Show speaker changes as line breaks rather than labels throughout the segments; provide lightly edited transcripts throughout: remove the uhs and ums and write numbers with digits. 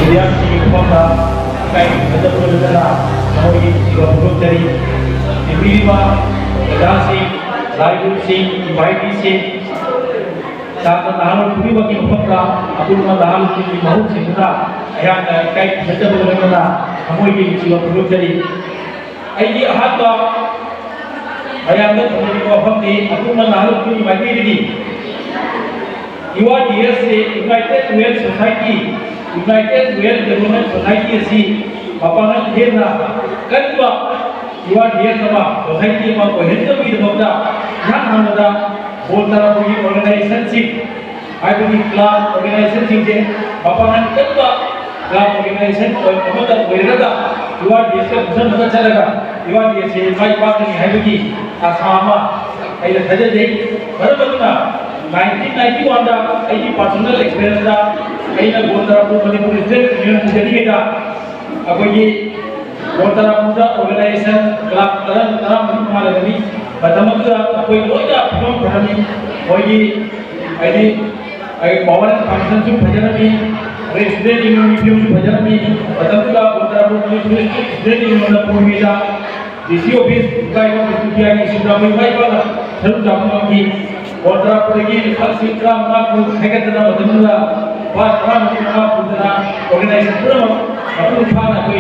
미디어팀이 포함다 가까이 가져보려다가 저희 이거 부족들이 미리와 대단시 라이브시 이바이디시 saat tahu kami bagi mereka, aku rumah tahu kami mahu segera ayat kait betul betul mana, kamu ini jiwa perlu jadi. Ayat apa? Ayat itu menjadi wafat ni, aku rumah tahu kami bagi ini. Iwa dia si United World Society, United World Development Society si, apa nak dia nak? Kedua, iwa dia sama society apa? Hendak itu benda, yang hamada. Bontara Puji Organization Ibuni Club Organization je bapangan kedua club organization pemuda berada dua dia sebesar besar caraga dua dia se baik baik ni Ibuni asama ayat saja je baru betul 1991 dah ini personal experience dah ini Bontara Puji President jadi kita apa ini Bontara Puja Organization club terang mana lagi pertama tu apa yang kita belum pernah bagi ini bawalan function tu belajar ni resident ini film tu belajar ni pertama tu Bontara Puji resident ini mana pun bisa DC office guys office tu yang sudah mulai pada selalu jamu lagi Bontara Puji fasilitas mana pun hebat dalam betul lah pas orang ni mana pun dalam organisasi pun aku faham aku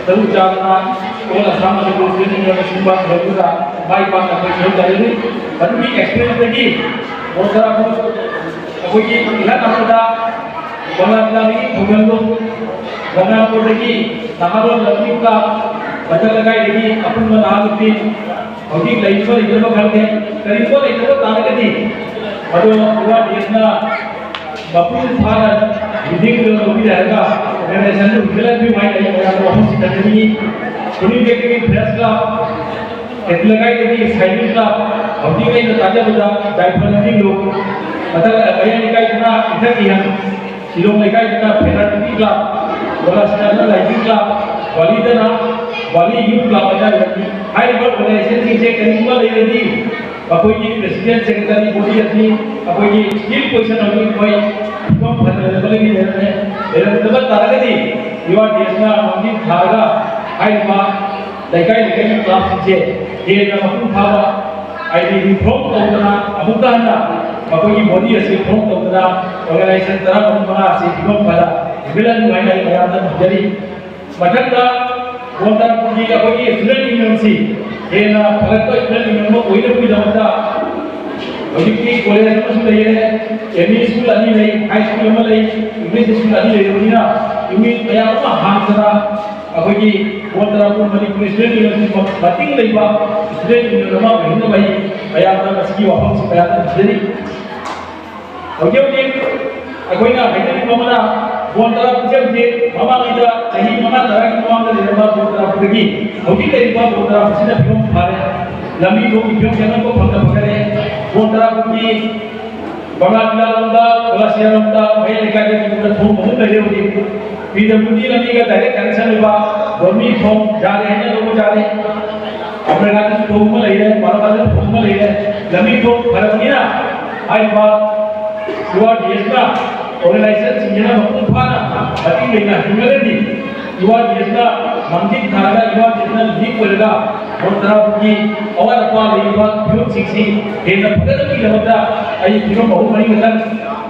selalu jalan orang sama dengan resident ini semua berbeza baik banget aku sudah dari baru ni experience lagi Bontara Puji aku ini lihat apa dah Bontara lagi Bontara lagi Tamarul lagi ka baca lagi lagi apa pun ada lagi okey lain soal itu apa kerja kali itu itu tarik lagi baru dua dia na bapun faran hidup itu lebih harga organisasi itu jelas lebih baik lagi orang orang kita ini ini kita fresh lah लगाई देती cycle का अभी कहीं तो ताजा बजा डाइफरमेंटिंग लोग मतलब भैया निकाय इतना इधर की हम शिलोंग निकाय इतना फेडरेटिव क्लब बोला स्टैंडर्ड लाइटिंग क्लब वाली इधर ना वाली यूथ क्लब बजा रहती हाई लेवल ऑर्गेनाइजेशन से करीबन ले रही आपको ये प्रेसिडेंट सेक्रेटरी बॉडी अपनी आपको ये स्किल पोजीशन होगी कोई कम फैसले की ले रहे हैं तब तारा दी युवा देश में मंदिर थागा high level Lekai kelas je, dia nama pun tahu, ID from tahu abu tanda, apa ini body asli from tahu organisasi terang pun mana asli from pada, bilan mana yang ada jadi, macam dah Bontara Puji apa ini student union si, dia na kalau tu student union mau koi pun dah ada, jadi kita kolej apa sudah ye, ME school ani lagi, high school mana lagi, English school ani lagi, ini na, ini banyak apa hang apa ini Bontara Puji President ini bating lagi pak, President ini nama begitu baik, bayar orang meski wafat supaya jadi, okey, aku ingat hari ini mana Bontara Puji mama kita, jadi mama darah kita mama dari nama Bontara Puji, okey dari pak Bontara Puji dah film hari, lami tu film jangan kau bangga bangga Bontara Puji bangga landa, kelas yang landa, bayar dekat kita tu mungkin dari ini. PWD लगी का direct connection हुआ government form जा रहे हैं लोग जा रहे हैं अपने राज्य से फॉर्म में ले रहे हैं भारत राज्य फॉर्म में ले रहे हैं लंबी तो फर्क नहीं ना आई बात युवा देश का ऑर्गेनाइजेशन सिंजना बहुत फाना अति लेना ह्यूमैनिटी युवा देश का मंदिर थारा युवा देश का लीग बोलेगा Bontara Puji awal apa lagi buat film siksi dia pada lagi lembaga ayat film baru mari kita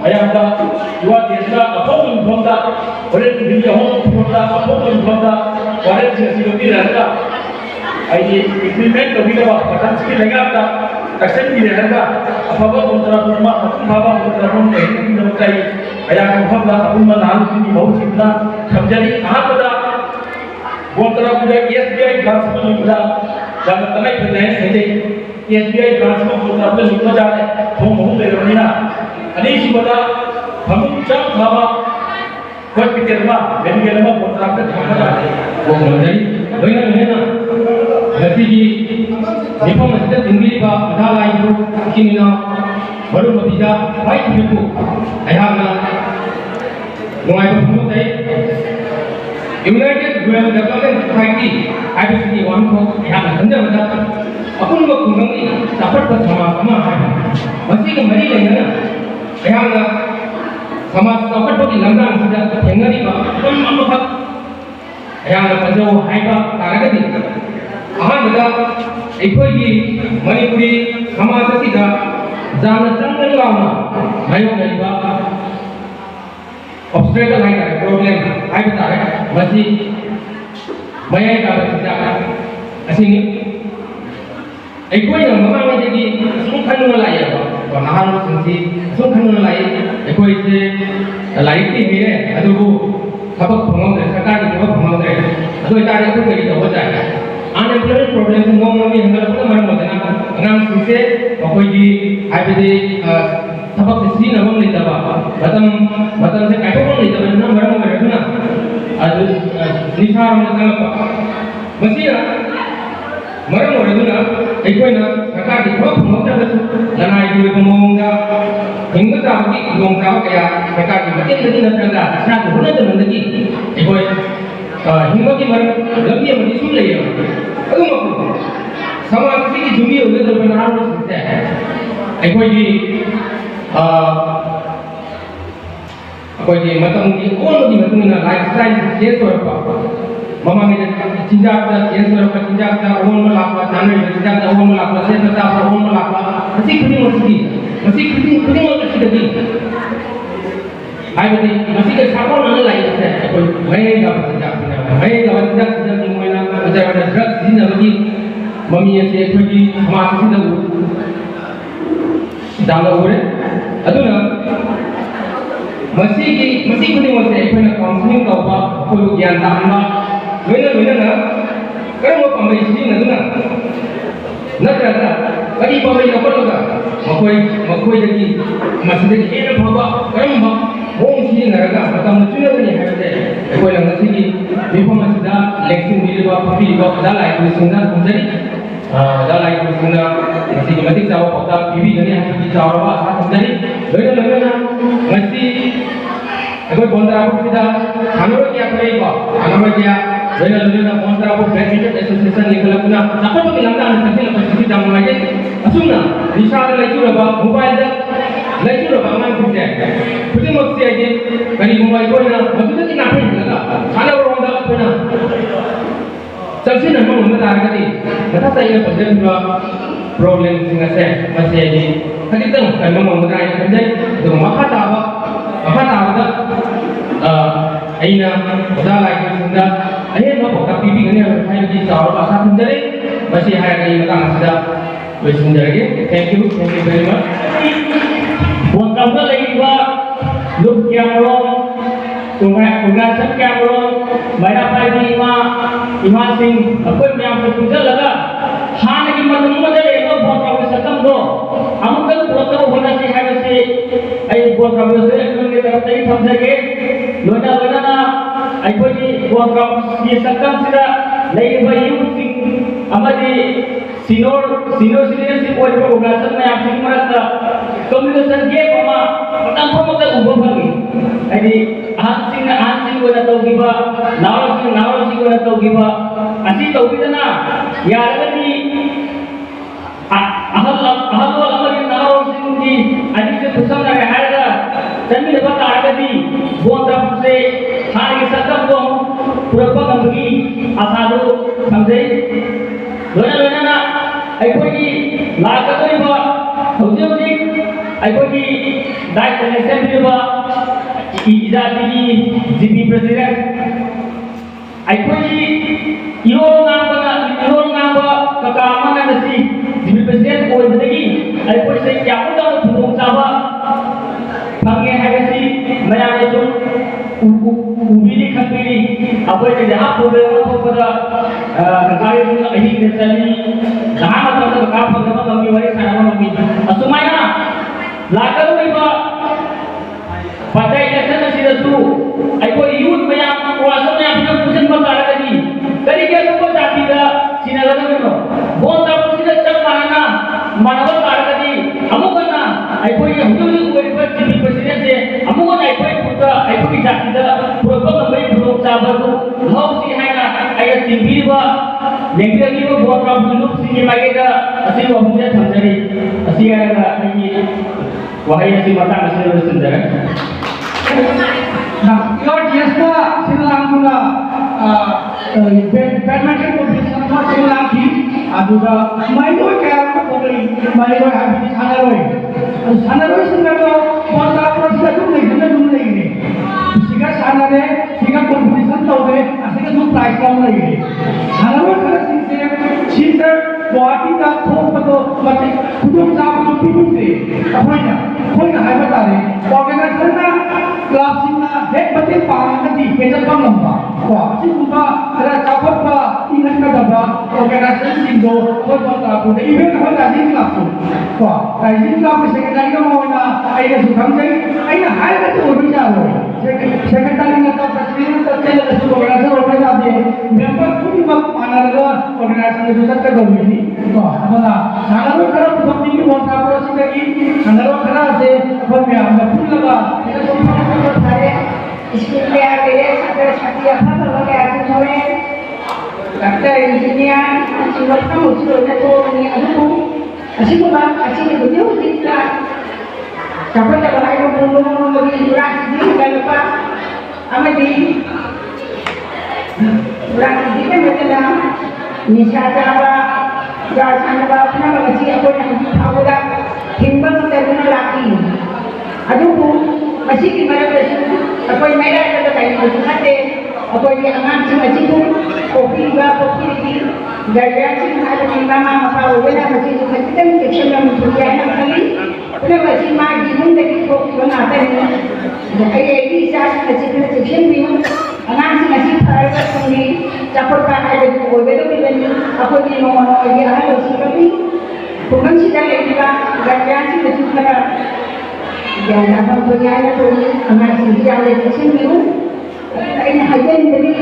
ayat apa dua dia apa pun bonda boleh dia home bonda apa pun bonda boleh sisi lebih harga ayat implement lebih lebar macam sikit lagi apa action dia harga apa pun Bontara Puji apa Bontara Puji ini lembaga ayat apa apa pun lalu ini baru cinta terjadi apa dah Bontara Puji SBI grants में जब तक present है जे SBI grants में Bontara Puji लिखा जा रहा है तो बहुत देर में ना अनेक बड़ा हम जब खावा कोई पिक्चर में बेनियल में Bontara Puji लिखा जा रहा है वो मतलब लोग ना ना जैसे कि निपा मस्जिद इंग्लिश का मसाला इनको किन्ना बड़ों नतीजा वाइट बिल्कुल ऐसा ना मुआय तो हम लोग United World Development Society IWC one को यहाँ धंधे बता अपन को कुंगली सफर पर समाप्त है मसीह के मरी लेंगे ना यहाँ ना समाज सफर पर लंबा अंतर है यंगनी का ayang panjau haiba taragadi ahanbada ꯑꯩꯈꯣꯏꯒꯤ ꯃꯅꯤꯄꯨꯔꯤ ꯁꯃꯥꯖ ꯑꯁꯤꯗ ꯌꯥꯝꯅ ꯆꯪꯗꯅ ꯌꯥꯎꯅ ꯃꯥꯌꯣꯛꯅꯔꯤꯕ obstacle ꯍꯥꯏꯇꯥꯔꯦ ꯄ꯭ꯔꯣꯕ꯭ꯂꯦꯝ ꯍꯥꯏꯕ ꯇꯥꯔꯦ ꯃꯁꯤ ꯃꯌꯥꯏ ꯀꯥꯕ ꯆꯤꯟꯖꯥꯛ ꯑꯁꯤꯅꯤ ꯑꯩꯈꯣꯏꯅ ꯃꯃꯥꯡꯉꯩꯗꯒꯤ ꯑꯁꯨꯝ ꯈꯟꯗꯨꯅ ꯂꯥꯛꯑꯦꯕ ꯅꯍꯥꯔꯣꯜꯁꯤꯡꯁꯤ ꯑꯁꯨꯝ ꯈꯟꯗꯨꯅ ꯂꯥꯛꯏ ꯑꯩꯈꯣꯏꯁꯦ ꯂꯥꯏꯔꯤꯛꯇꯤ ꯍꯩꯔꯦ ꯑꯗꯨꯕꯨ ꯊꯕꯛ ꯐꯪꯍꯧꯗ꯭ꯔꯦ ꯁꯔꯀꯥꯔꯒꯤ ꯊꯕꯛ ꯐꯪꯍꯧꯗ꯭ꯔꯦ ꯑꯗꯨ ꯑꯣꯏꯇꯥꯔꯗꯤ ꯑꯩꯈꯣꯏ ꯀꯔꯤ ꯇꯧꯕ ꯇꯥꯏ unemployment problem nomi hangalapna maram modana angang sise akhoi haibadi thabak sina bam leitaba matam se kaito bam leitaba na maram maraduna adu nisar modana masira maram maraduna aikoina sakar di thok mokta basu lanai du pamongda hingga tabaki longta kaya sakar di matin lagi natranga sa huna de mandagi aikoi hingga ki maram lambi amadi sul leya समाज की जुमी हो गई तो बना रहा सकते हैं अकोई मतम की ओन की मतम ना लाइफस्टाइल चेंज हो रहा ममा में चिंजा का चेंज हो रहा चिंजा का ओन में लापा नाने में चिंजा का ओन में लापा से पता है ओन में लापा मसी खुदी कभी आई बती मसी के सामने ना लाइफ है अकोई मैं का चिंजा की मोइना उधर ड्रग्स दिन अभी मम्मी ऐसे खुदी समाज से दबू दांगा हो रहे अदुना मसी खुदी मसे कोई काउंसलिंग का उपा कोई ज्ञान दांगा लोइना ना कर्म पम्बई सी नदुना नत्रता कदी पम्बई नपलोगा मकोई दगी मसदे हेन भवा कर्म मोंग सी नरगा मतम चुनबनी हाबते कोई लंगसी की बिफम असिदा लेक्सिन बिलिबा पपिलिबा दालाई कुसिंदा कुंजरी दालाई कुसिंदा मसी की मतिक जाव पता पीवी गनी हाबी जावरवा सा कुंजरी लोइना मसी अगर बोंदरापुर सिदा खानोर क्या करेगा खानोर क्या लोइना बोंदरापुर बैडमिंटन एसोसिएशन निकलना नापा तो लंगा नथि लपसिति दामलागे असुना निशाद लेचुरबा मोबाइल दा लेचुरबा मान सिते खुदी मक्सी आगे करी मोबाइल कोना मधुदि नाफे लगा खाना रोंदा कोना सबसे नंबर वन तारगति कथा साइना पजनवा प्रॉब्लम सिंगसे मसे जी खदितंग कन्म मंगराय खंजै तो मखा ताबा aina oda lagi sunda ahe no pokka pipi gani hai di chawar asa khunjare basi hai ai matang asida wesunjare thank you very much buang kamu lagi ba luk kyamro tunga sab kyamro mera pai di ima sing apun myam se kunja laga han ki matum made eko buang kamu sakam do amukal buang kamu hona se hai se ai buang kamu se ekon ke taraf tai thamjage लोना ना अखोई वोकम की सकम सिदा लेबा यूथिंग अमदी सिनोर सिनियरशिप ओइबा ओगासन में आप सिंग मरता कम्युनिकेशन गेप अमा पतंग फमक उबो फंगी अदि आन सिंग ओना तौगिबा नाव सिंग ओना तौगिबा असि तौगिदना यारगदी अहल अमदी नाव सिंग की अदि से खुसम ना हायदा जमीन बता आगदी बोंदा से हारी सकम को पुरपा गंगी आसादो समझे लोना ना अखोई लागतोइबा हौजे अखोई दायित्व असेंबलीबा इजादी जीपी प्रेसिडेंट अखोई इरोल नांबा कका अमना दसी जीपी प्रेसिडेंट ओइबदगी अखोई से यामुदा फुदों चाबा फंगे हैगसी मयाने जो उबिली खंबिली अबे जहां प्रॉब्लम हो पदा ककाई अही केसली जहां मतलब का पदा मम्मी वाली सारा मम्मी असुमाया लागल में पता इलेक्शन सिरसु अको यूथ मया वासो में अपना कुशन बता रही करी के को जाति दा सिनागन में बोंदा पुसिदा चक मानना मानव कारगदी अमुकना अको ये हुदुली को जीपी प्रेसिडेंट से अमुकना अको जाति दा प्रोग्राम में प्रोग्राम चाबरु हाउसी हैना आय तिबिबा लेंगगी को प्रोग्राम लुक सिंगी मागेगा असि वहुजे थंजरी असि आगा नि वहाय असि मता असि सुंदर ना यो दिसका सिलांगुना बैडमिंटन कॉम्पिटिशन में सिंगला की आदुगा माइलोय क्या कोई माइलोय हाबी सानारोय सिंगा तो बंदा प्रसिद्ध तुम नहीं सिगा सानारे सिगा कॉम्पिटिशन तो है सिगा तुम प्राइज पाऊँ नहीं सानारोय खरा सिंसे गुवाहाटी का थोक तो मत खुदम साहब तो पीछे कोई ना है बता रहे ऑर्गेनाइजर ना क्लब सिंगा हेड बते पांग का दी केजल कम लंबा वाह सिंगा खरा चापट का इंगन का दबा ऑर्गेनाइजर सिंगो कोई बता पुणे इवेंट हो राइजिंग क्लब तो वाह राइजिंग क्लब में सेक्रेटरी का मोना आइए सुखम से आइए हाय का तो भी जाओ सेक्रेटरी ने तो प्रेसिडेंट तो चले तो ऑर्गेनाइजर ऑर्गेनाइजर आदि मेंबर खुद मत माना लगा ऑर्गेनाइजर ने दूसरा कर दो mana sangat khara putam tinggi bonta proses lagi sangat khara se apa ya betul lah kita semua kita cari skill dia dia sampai sakti apa kalau dia aku sampai dokter engineer cuma kamu sudah itu ni aku asyik bukan asyik betul kita sampai tak boleh ngomong lagi durasi dia kan lupa amati durasi dia macam ni siapa Jangan lupa nama kecil aku yang awalnya himbang terkena laki. Aduh pun masih di mana bersih. Aku yang merah ada kain baju hati. Aku yang aman sih masih pun kopi lagi. Gaya sih ada di mana apa awalnya masih tu masih kan section yang berjaya nak kali. Kalau masih maju pun tapi kopi pun ada ni. Jadi ini saya masih section ni. Anak masih terlalu tinggi. Campur pakai dengan berbeda beda. Aku di mana lagi ada sekali. Bukan sih lagi kita gaya sih masih kita. Jangan apa punya ada tu anak sih ada section ni. Ini hanya ini.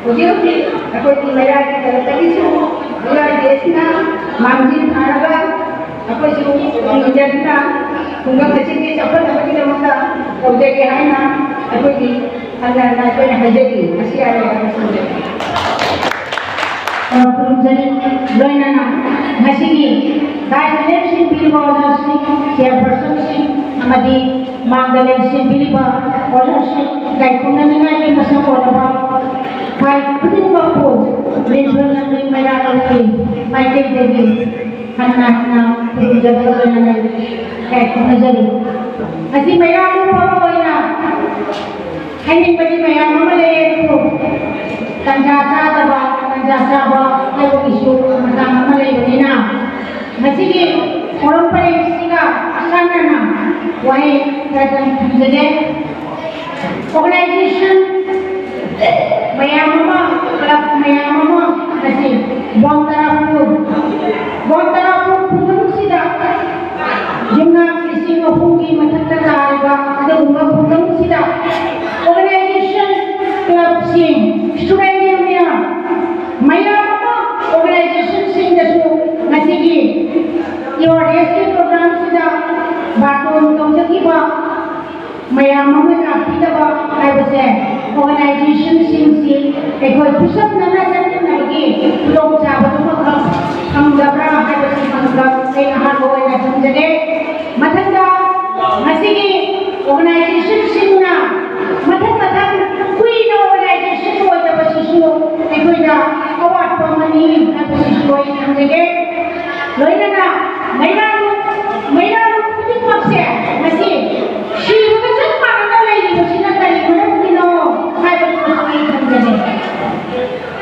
Oke. Aku di mana kita tadi semua. Mulai desina manjin harga. Aku semua menjadi tunggal kecil ni campur apa kita masa. Kau jadi hanya aku di anak aku yang menjadi masih ada yang masih. Jadi loinana masih ni. Saya election bill bawa sih, chairperson sih, amadi mangga election bill bawa sih. Kayak kuna ni masa bawa. Kayak punya bawa. Lepas ni mereka lagi, macam jadi. Anak-anak jaga loinana kayak kuna jadi. Masih mereka bawa loinana. Hindi pa rin may mamalayan ko. Tanjasa ba, ay kong isu, mamalayan ko na. Masige, orang pa rin siga, sana na. Why, present, sige. Organization, mayaman mo, kasi, buong tarap po, pumunong sila. Yung nga, kasi nga pungi, matatagay ba, ada umang pumunong sila. Organization club sing student niya maya organization sing dasu nasigi your SC program sida baton tong sakiba maya mamay apita ba ay base organization sing si ekoi pusat na lagi tulong sa bato mo ang gabra ay base manggap ay nahagoy na sumjade matanda nasigi organization sing na matang kui na organization mo sa posisyon ay kui na awat pamanin na posisyon ang sige loinana mayroon puting magsya kasi siya magkasal pangalay mo sinatali mo ng Pino kaya mo sa ang gani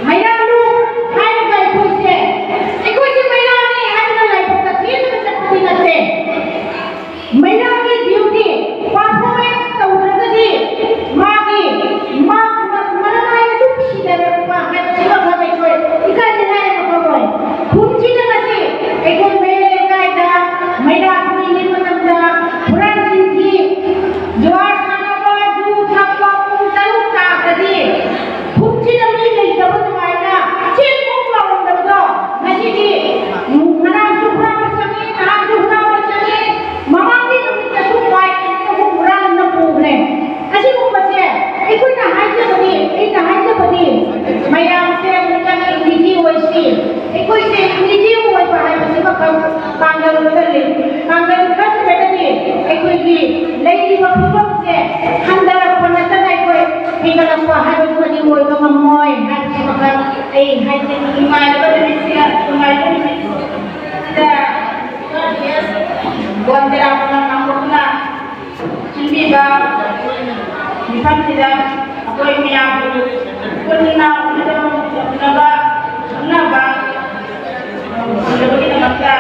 mayroon kaya kayo po siya ikaw siya mayroon ni ano na lang pagkakit na sa putinate mayroon ni beauty performance sa unagadi magi manangay ito siya na pa kaya sila kaya ko ikan na lang ako kunci na kasi ikaw
คนที่มวยก็มามวยให้ที่มากันให้ที่มาแล้วก็ได้เสียมาแล้วได้แต่วันที่เราทำงานนะชีวิตแบบมีความที่จะaku ini yang pun nak kita baca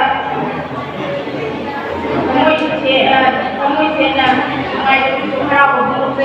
kamu isi nak mai itu harap untuk